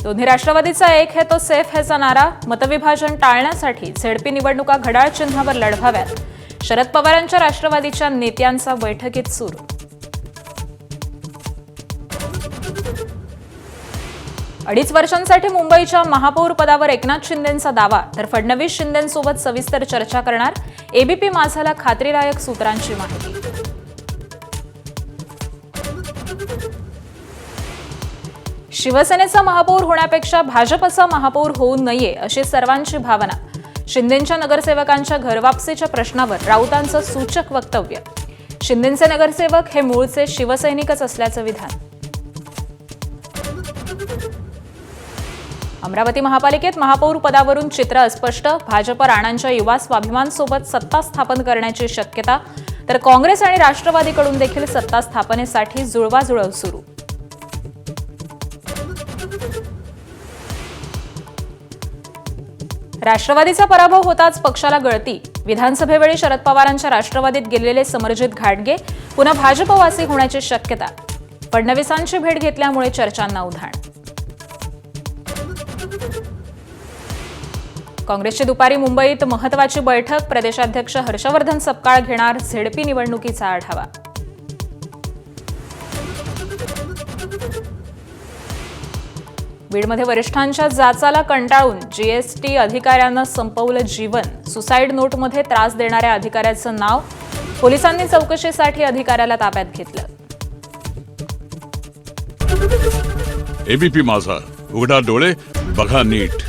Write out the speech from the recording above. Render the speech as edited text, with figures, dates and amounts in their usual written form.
दोन्ही राष्ट्रवादीचा एक है तो सेफ हैचा नारा मतविभाजन टाळण्यासाठी झेडपी निवडणुका घड्याळ चिन्हावर लढवाव्यात शरद पवारांच्या राष्ट्रवादीच्या नेत्यांचा बैठकीत सूर। अडीच वर्षांसाठी मुंबईच्या महापौर पदावर एकनाथ शिंदेंचा दावा तर फडणवीस शिंदेंसोबत सविस्तर चर्चा करणार एबीपी माझाला खात्रीलायक सूत्रांची माहिती। शिवसेनेचा महापौर होण्यापेक्षा भाजपचा महापौर होऊ नये अशी सर्वांची भावना। शिंदेंच्या नगरसेवकांच्या घरवापसीच्या प्रश्नावर राऊतांचं सूचक वक्तव्य। शिंदेंचे नगरसेवक हे मूळचे शिवसैनिकच असल्याचं विधान। अमरावती महापालिकेत महापौर पदावरून चित्र अस्पष्ट। भाजप राणांच्या युवा स्वाभिमानसोबत सत्ता स्थापन करण्याची शक्यता तर काँग्रेस आणि राष्ट्रवादीकडून देखील सत्ता स्थापनेसाठी जुळवाजुळव सुरू। राष्ट्रवादीचा पराभव होताच पक्षाला गळती। विधानसभेवेळी शरद पवारांच्या राष्ट्रवादीत गेलेले समरजित घाटगे पुन्हा भाजपवासी होण्याची शक्यता। फडणवीसांची भेट घेतल्यामुळे चर्चांना उधाण। काँग्रेसची दुपारी मुंबईत महत्त्वाची बैठक। प्रदेशाध्यक्ष हर्षवर्धन सपकाळ घेणार झेडपी निवडणुकीचा आढावा। बीडमध्ये वरिष्ठांच्या जाचाला कंटाळून जीएसटी अधिकाऱ्यांना संपवलं जीवन। सुसाईड नोटमध्ये त्रास देणाऱ्या अधिकाऱ्याचं नाव। पोलिसांनी चौकशीसाठी अधिकाऱ्याला ताब्यात घेतलं। एबीपी माझा, उघडा डोळे बघा नीट।